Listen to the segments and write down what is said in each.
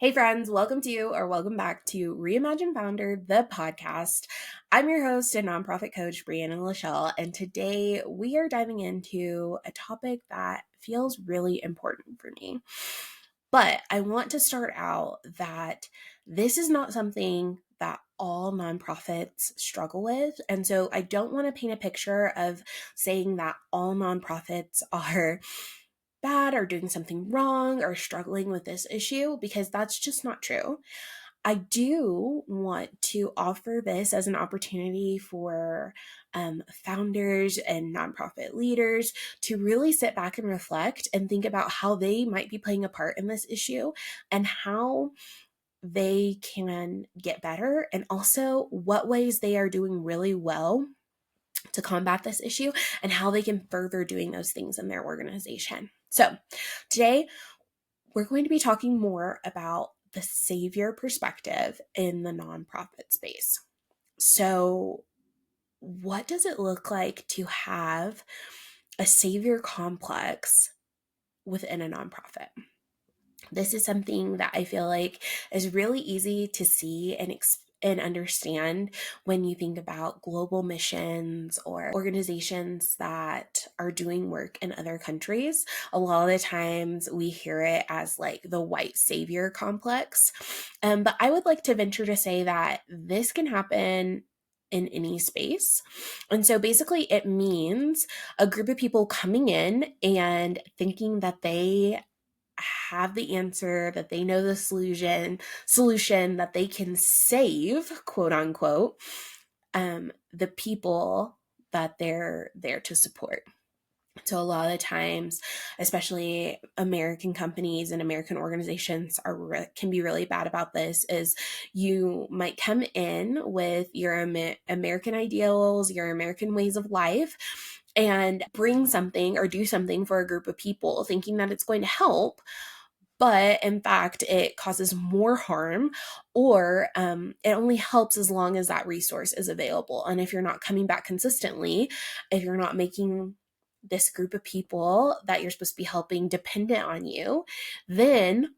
Hey friends, welcome back to Reimagine Founder, the podcast. I'm your host and nonprofit coach, Breanna LaShell, and today we are diving into a topic that feels really important for me. But I want to start out that this is not something that all nonprofits struggle with. And so I don't want to paint a picture of saying that all nonprofits are bad or doing something wrong or struggling with this issue, because that's just not true. I do want to offer this as an opportunity for founders and nonprofit leaders to really sit back and reflect and think about how they might be playing a part in this issue and how they can get better, and also what ways they are doing really well to combat this issue and how they can further doing those things in their organization. So today we're going to be talking more about the savior perspective in the nonprofit space. So what does it look like to have a savior complex within a nonprofit? This is something that I feel like is really easy to see and understand when you think about global missions or organizations that are doing work in other countries. A lot of the times we hear it as like the white savior complex. But I would like to venture to say that this can happen in any space. And so basically it means a group of people coming in and thinking that they have the answer, that they know the solution that they can save, quote unquote, the people that they're there to support. So a lot of the times, especially American companies and American organizations can be really bad about this, is you might come in with your American ideals, your American ways of life, and bring something or do something for a group of people thinking that it's going to help. But in fact, it causes more harm, or it only helps as long as that resource is available. And if you're not coming back consistently, if you're not making this group of people that you're supposed to be helping dependent on you, then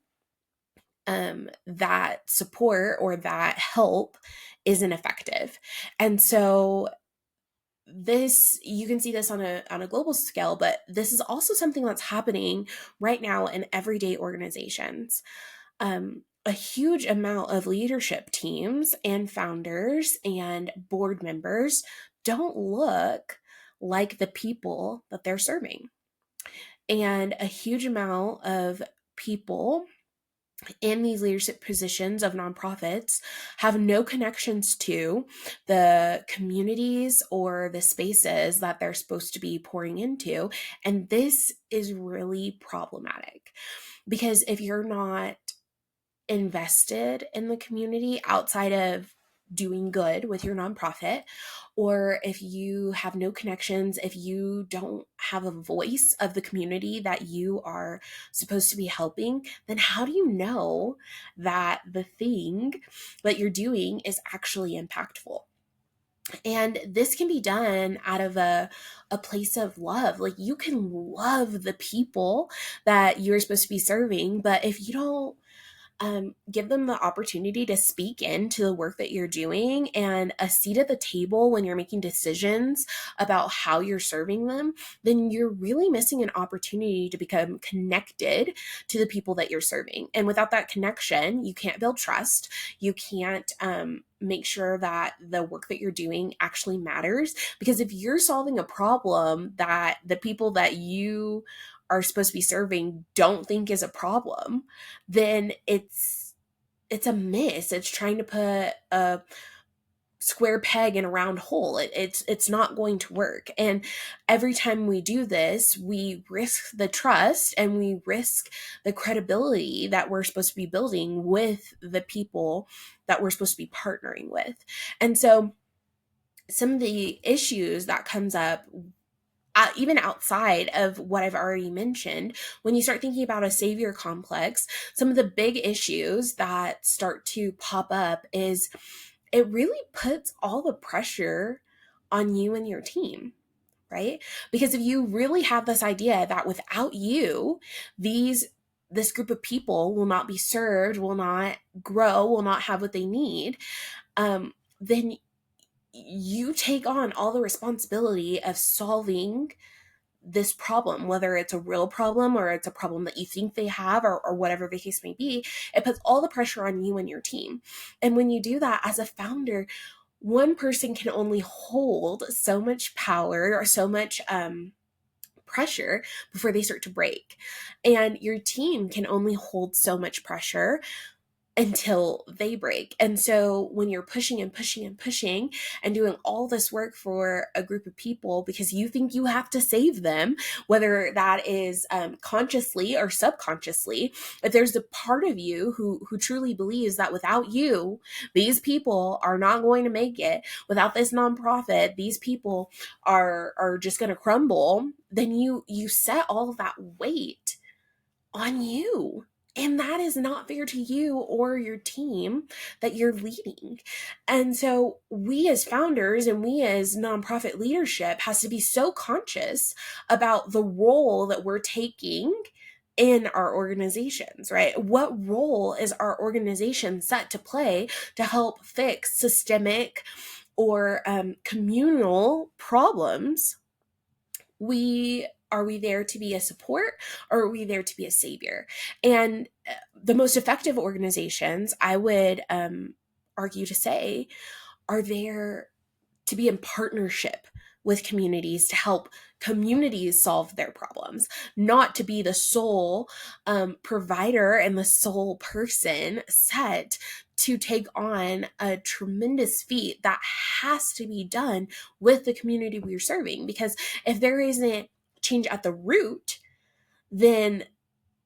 that support or that help isn't effective. And so you can see this on a global scale, but this is also something that's happening right now in everyday organizations. A huge amount of leadership teams and founders and board members don't look like the people that they're serving. And a huge amount of people in these leadership positions of nonprofits have no connections to the communities or the spaces that they're supposed to be pouring into. And this is really problematic, because if you're not invested in the community outside of doing good with your nonprofit, or if you have no connections, if you don't have a voice of the community that you are supposed to be helping, then how do you know that the thing that you're doing is actually impactful? And this can be done out of a place of love. Like, you can love the people that you're supposed to be serving, but if you don't give them the opportunity to speak into the work that you're doing and a seat at the table when you're making decisions about how you're serving them, then you're really missing an opportunity to become connected to the people that you're serving. And without that connection, you can't build trust. You can't make sure that the work that you're doing actually matters. Because if you're solving a problem that the people that you are supposed to be serving don't think is a problem, then it's a miss. It's trying to put a square peg in a round hole. It's not going to work. And every time we do this, we risk the trust and we risk the credibility that we're supposed to be building with the people that we're supposed to be partnering with. And so some of the issues that comes up, even outside of what I've already mentioned, when you start thinking about a savior complex, some of the big issues that start to pop up is it really puts all the pressure on you and your team, right? Because if you really have this idea that without you, these this group of people will not be served, will not grow, will not have what they need, then you take on all the responsibility of solving this problem, whether it's a real problem or it's a problem that you think they have, or whatever the case may be. It puts all the pressure on you and your team. And when you do that as a founder, one person can only hold so much power or so much pressure before they start to break. And your team can only hold so much pressure until they break. And so when you're pushing and pushing and pushing and doing all this work for a group of people because you think you have to save them, whether that is consciously or subconsciously, if there's a part of you who truly believes that without you, these people are not going to make it, without this nonprofit, these people are just going to crumble, then you set all of that weight on you. And that is not fair to you or your team that you're leading. And so we as founders and we as nonprofit leadership has to be so conscious about the role that we're taking in our organizations, right? What role is our organization set to play to help fix systemic or communal problems? Are we there to be a support, or are we there to be a savior? And the most effective organizations, I would argue to say, are there to be in partnership with communities to help communities solve their problems, not to be the sole provider and the sole person set to take on a tremendous feat that has to be done with the community we're serving. Because if there isn't change at the root, then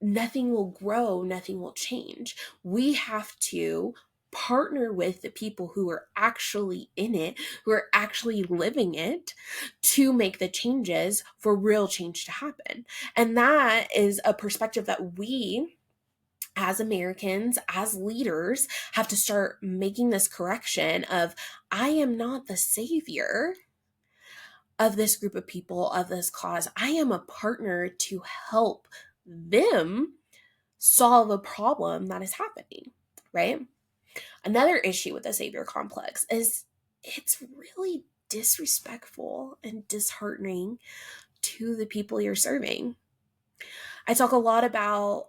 nothing will grow, nothing will change. We have to partner with the people who are actually in it, who are actually living it, to make the changes for real change to happen. And that is a perspective that we as Americans, as leaders, have to start making this correction of, I am not the savior of this group of people, of this cause. I am a partner to help them solve a problem that is happening, right? Another issue with the savior complex is it's really disrespectful and disheartening to the people you're serving. I talk a lot about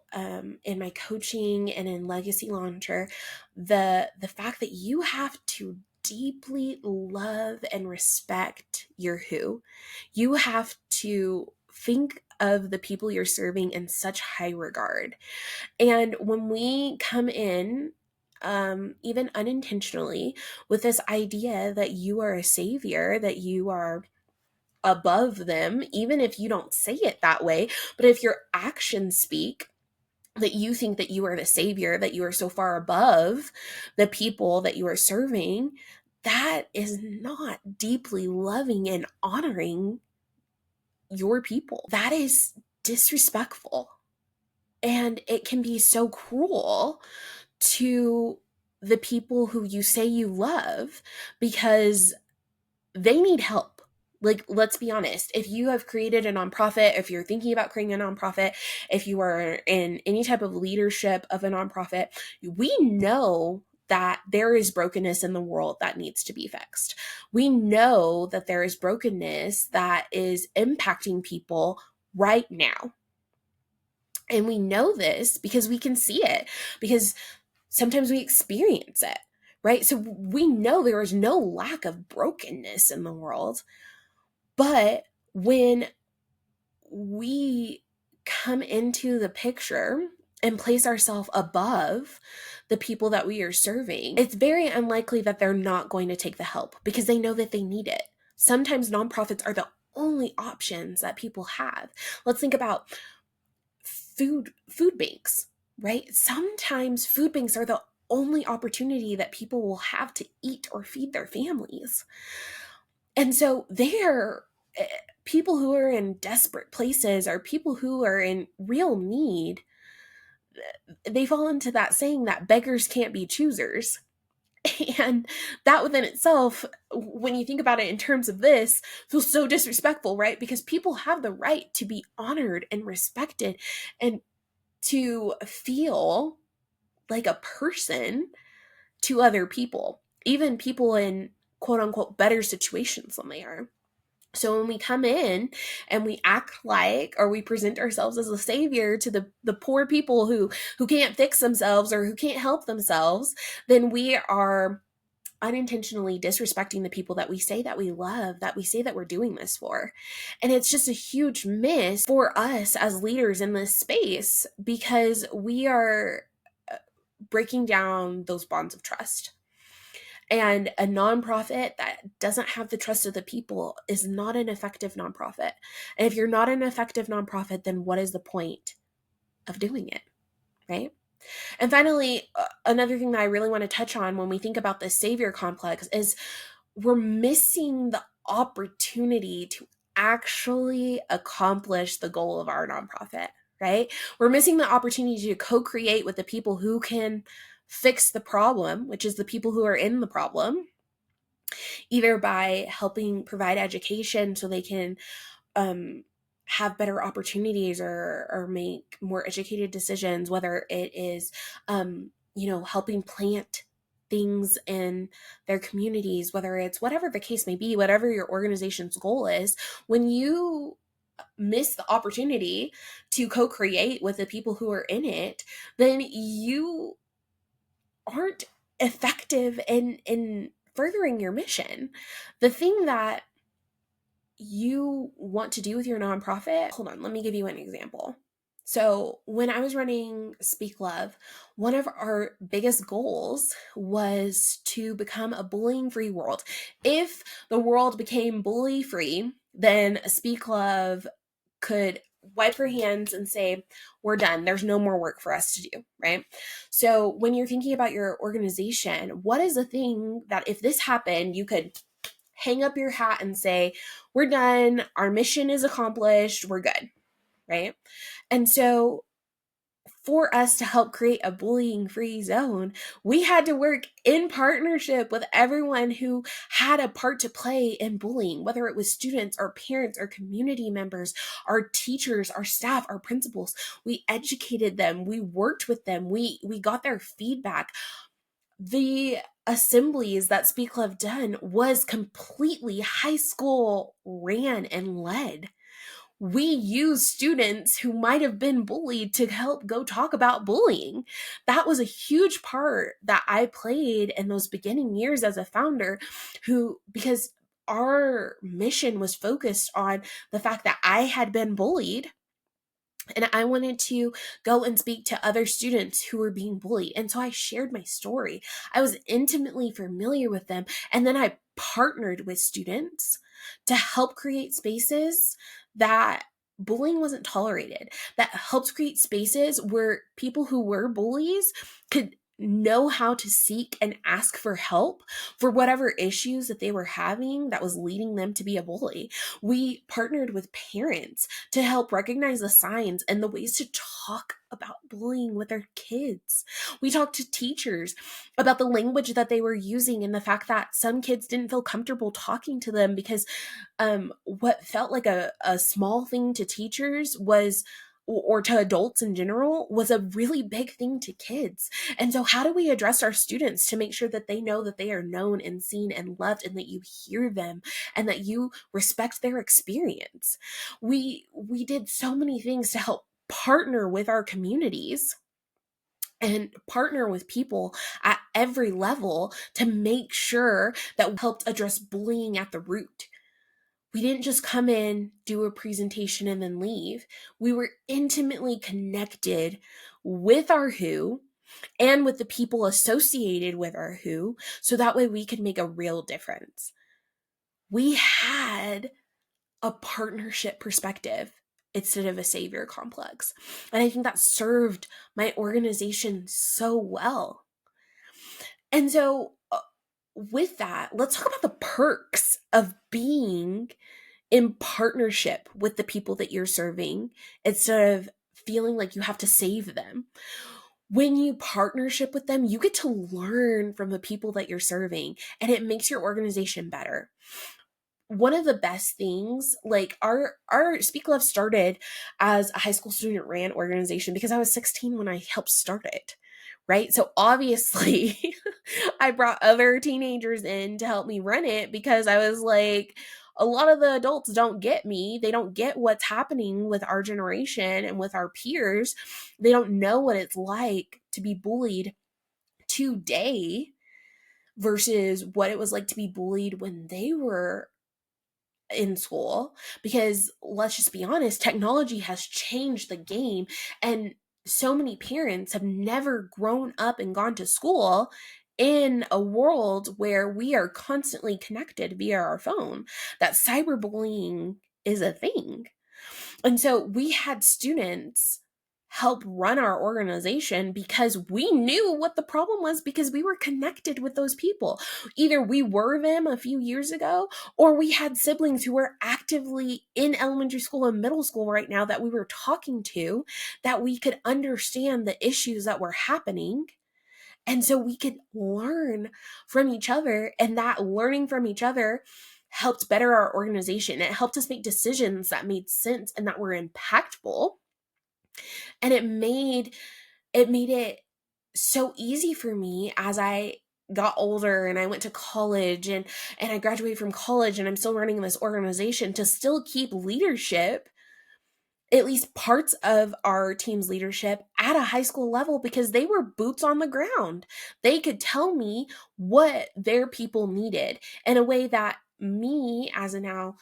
in my coaching and in Legacy Launcher, the fact that you have to deeply love and respect your who. You have to think of the people you're serving in such high regard. And when we come in, even unintentionally, with this idea that you are a savior, that you are above them, even if you don't say it that way, but if your actions speak that you think that you are the savior, that you are so far above the people that you are serving, that is not deeply loving and honoring your people. That is disrespectful. And it can be so cruel to the people who you say you love because they need help. Like, let's be honest. If you have created a nonprofit, if you're thinking about creating a nonprofit, if you are in any type of leadership of a nonprofit, we know that there is brokenness in the world that needs to be fixed. We know that there is brokenness that is impacting people right now. And we know this because we can see it, because sometimes we experience it, right? So we know there is no lack of brokenness in the world. But when we come into the picture and place ourselves above the people that we are serving, it's very unlikely that they're not going to take the help because they know that they need it. Sometimes nonprofits are the only options that people have. Let's think about food banks, right? Sometimes food banks are the only opportunity that people will have to eat or feed their families. And so they're people who are in desperate places, or people who are in real need, they fall into that saying that beggars can't be choosers. And that within itself, when you think about it in terms of this, feels so disrespectful, right? Because people have the right to be honored and respected and to feel like a person to other people, even people in quote unquote better situations than they are. So when we come in and we act like, or we present ourselves as a savior to the poor people who can't fix themselves or who can't help themselves, then we are unintentionally disrespecting the people that we say that we love, that we say that we're doing this for. And it's just a huge miss for us as leaders in this space, because we are breaking down those bonds of trust. And a nonprofit that doesn't have the trust of the people is not an effective nonprofit. And if you're not an effective nonprofit, then what is the point of doing it, right? And finally, another thing that I really want to touch on when we think about this savior complex is we're missing the opportunity to actually accomplish the goal of our nonprofit, right? We're missing the opportunity to co-create with the people who can fix the problem, which is the people who are in the problem, either by helping provide education so they can have better opportunities or make more educated decisions, whether it is, helping plant things in their communities, whether it's whatever the case may be, whatever your organization's goal is. When you miss the opportunity to co-create with the people who are in it, then you aren't effective in furthering your mission. The thing that you want to do with your nonprofit, hold on, let me give you an example. So when I was running Speak Love, one of our biggest goals was to become a bullying-free world. If the world became bully-free, then Speak Love could wipe her hands and say, we're done. There's no more work for us to do, right? So when you're thinking about your organization, what is the thing that if this happened, you could hang up your hat and say, we're done. Our mission is accomplished. We're good, right? And so for us to help create a bullying-free zone, we had to work in partnership with everyone who had a part to play in bullying, whether it was students or parents or community members, our teachers, our staff, our principals. We educated them. We worked with them. We got their feedback. The assemblies that Speak Love done was completely high school ran and led. We use students who might have been bullied to help go talk about bullying. That was a huge part that I played in those beginning years as a founder, because our mission was focused on the fact that I had been bullied and I wanted to go and speak to other students who were being bullied. And so I shared my story. I was intimately familiar with them. And then I partnered with students to help create spaces that bullying wasn't tolerated, that helps create spaces where people who were bullies could know how to seek and ask for help for whatever issues that they were having that was leading them to be a bully. We partnered with parents to help recognize the signs and the ways to talk about bullying with their kids. We talked to teachers about the language that they were using and the fact that some kids didn't feel comfortable talking to them because what felt like a small thing to teachers was, or to adults in general, was a really big thing to kids. And so how do we address our students to make sure that they know that they are known and seen and loved and that you hear them and that you respect their experience? We did so many things to help partner with our communities and partner with people at every level to make sure that we helped address bullying at the root. We didn't just come in, do a presentation, and then leave. We were intimately connected with our who and with the people associated with our who, so that way we could make a real difference. We had a partnership perspective instead of a savior complex. And I think that served my organization so well. And so with that, let's talk about the perks of being in partnership with the people that you're serving instead of feeling like you have to save them. When you partnership with them, you get to learn from the people that you're serving, and it makes your organization better. one of the best things, like our Speak Love started as a high school student ran organization because I was 16 when I helped start it, right? So obviously I brought other teenagers in to help me run it because I was like, a lot of the adults don't get me. They don't get what's happening with our generation and with our peers. They don't know what it's like to be bullied today versus what it was like to be bullied when they were in school. Because let's just be honest, technology has changed the game, and so many parents have never grown up and gone to school in a world where we are constantly connected via our phone, that cyberbullying is a thing. And so we had students help run our organization because we knew what the problem was, because we were connected with those people. Either we were them a few years ago, or we had siblings who were actively in elementary school and middle school right now that we were talking to, that we could understand the issues that were happening. And so we could learn from each other, and that learning from each other helped better our organization. It helped us make decisions that made sense and that were impactful. And it made it so easy for me as I got older and I went to college, and I graduated from college, and I'm still running this organization, to still keep leadership, at least parts of our team's leadership, at a high school level, because they were boots on the ground. They could tell me what their people needed in a way that me, as a now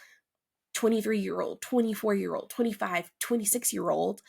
23-year-old, 24-year-old, 25, 26-year-old,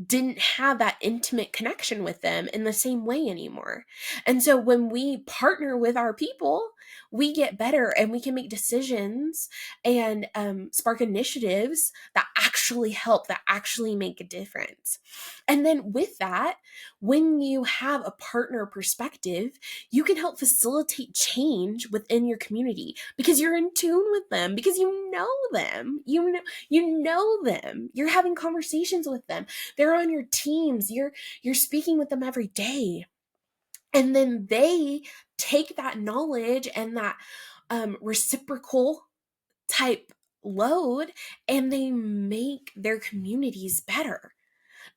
didn't have that intimate connection with them in the same way anymore. And so when we partner with our people, we get better and we can make decisions and spark initiatives that actually help, that actually make a difference. And then with that, when you have a partner perspective, you can help facilitate change within your community because you're in tune with them, because you know them, you know them, you're having conversations with them, they're on your teams, you're speaking with them every day. And then they take that knowledge and that reciprocal type load, and they make their communities better.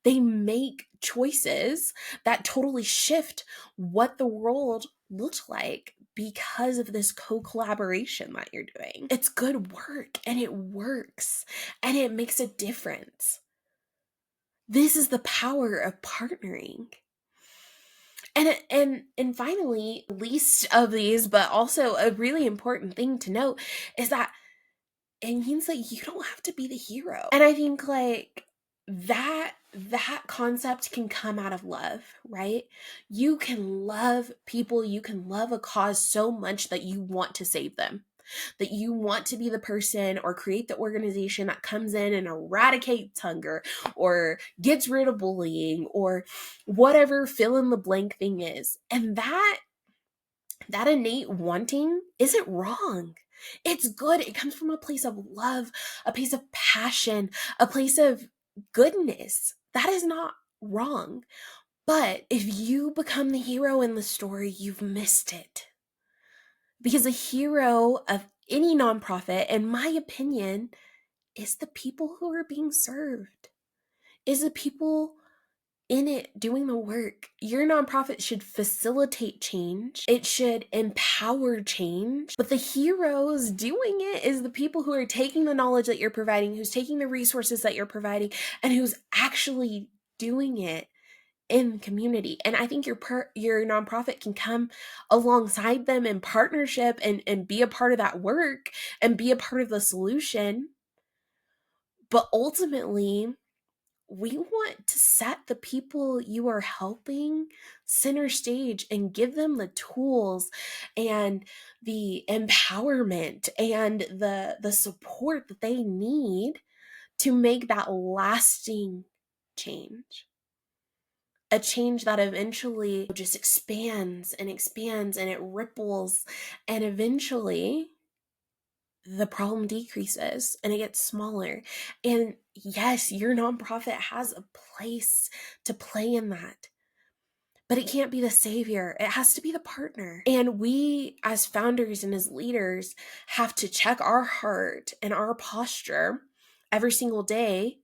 They make choices that totally shift what the world looked like because of this co-collaboration that you're doing. It's good work, and it works, and it makes a difference. This is the power of partnering. And finally, least of these, but also a really important thing to note, is that it means that you don't have to be the hero. And I think like that concept can come out of love, right? You can love people, you can love a cause so much that you want to save them, that you want to be the person or create the organization that comes in and eradicates hunger or gets rid of bullying or whatever fill in the blank thing is. And that innate wanting isn't wrong. It's good. It comes from a place of love, a place of passion, a place of goodness. That is not wrong. But if you become the hero in the story, you've missed it. Because the hero of any nonprofit, in my opinion, is the people who are being served, is the people in it doing the work. Your nonprofit should facilitate change. It should empower change. But the heroes doing it is the people who are taking the knowledge that you're providing, who's taking the resources that you're providing, and who's actually doing it in the community. And I think your nonprofit can come alongside them in partnership and be a part of that work and be a part of the solution. But ultimately, we want to set the people you are helping center stage and give them the tools and the empowerment and the support that they need to make that lasting change. A change that eventually just expands and expands and it ripples, and eventually the problem decreases and it gets smaller. And yes, your nonprofit has a place to play in that. but it can't be the savior. It has to be the partner. And we, as founders and as leaders, have to check our heart and our posture every single day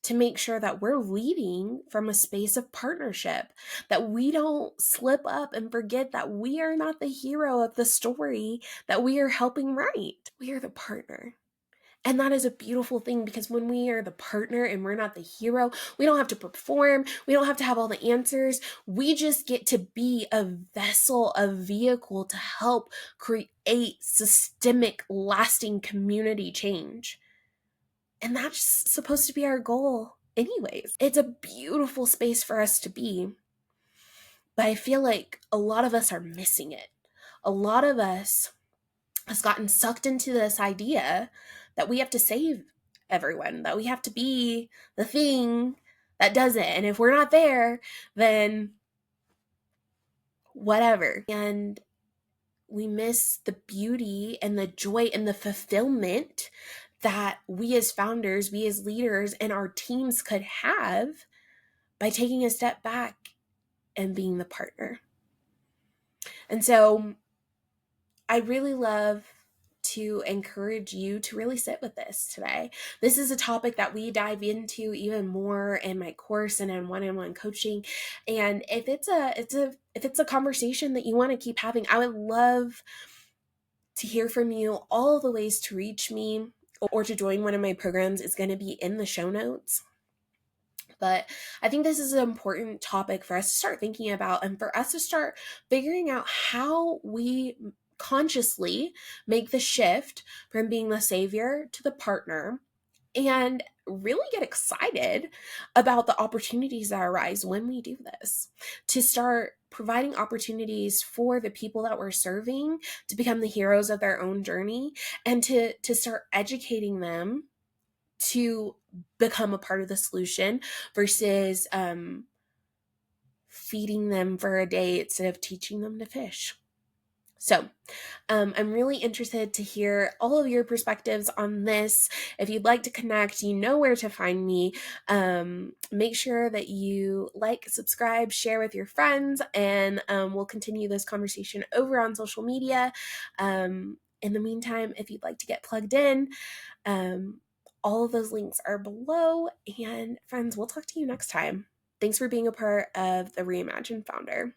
to make sure that we're leading from a space of partnership, that we don't slip up and forget that we are not the hero of the story that we are helping write. We are the partner. And that is a beautiful thing, because when we are the partner and we're not the hero, we don't have to perform. We don't have to have all the answers. We just get to be a vessel, a vehicle to help create systemic, lasting community change. And that's supposed to be our goal anyways. It's a beautiful space for us to be. But I feel like a lot of us are missing it. A lot of us has gotten sucked into this idea that we have to save everyone, that we have to be the thing that does it. And if we're not there, then whatever. And we miss the beauty and the joy and the fulfillment that we as founders, we as leaders, and our teams could have by taking a step back and being the partner. And so I really love to encourage you to really sit with this today. This is a topic that we dive into even more in my course and in one-on-one coaching. And if it's a conversation that you want to keep having, I would love to hear from you. All the ways to reach me or to join one of my programs is going to be in the show notes. But I think this is an important topic for us to start thinking about, and for us to start figuring out how we consciously make the shift from being the savior to the partner, and really get excited about the opportunities that arise when we do this, to start providing opportunities for the people that we're serving to become the heroes of their own journey, and to start educating them to become a part of the solution versus feeding them for a day instead of teaching them to fish. So I'm really interested to hear all of your perspectives on this. If you'd like to connect, you know where to find me. Make sure that you like, subscribe, share with your friends, and we'll continue this conversation over on social media. In the meantime, if you'd like to get plugged in, all of those links are below. And friends, we'll talk to you next time. Thanks for being a part of the Reimagine Founder.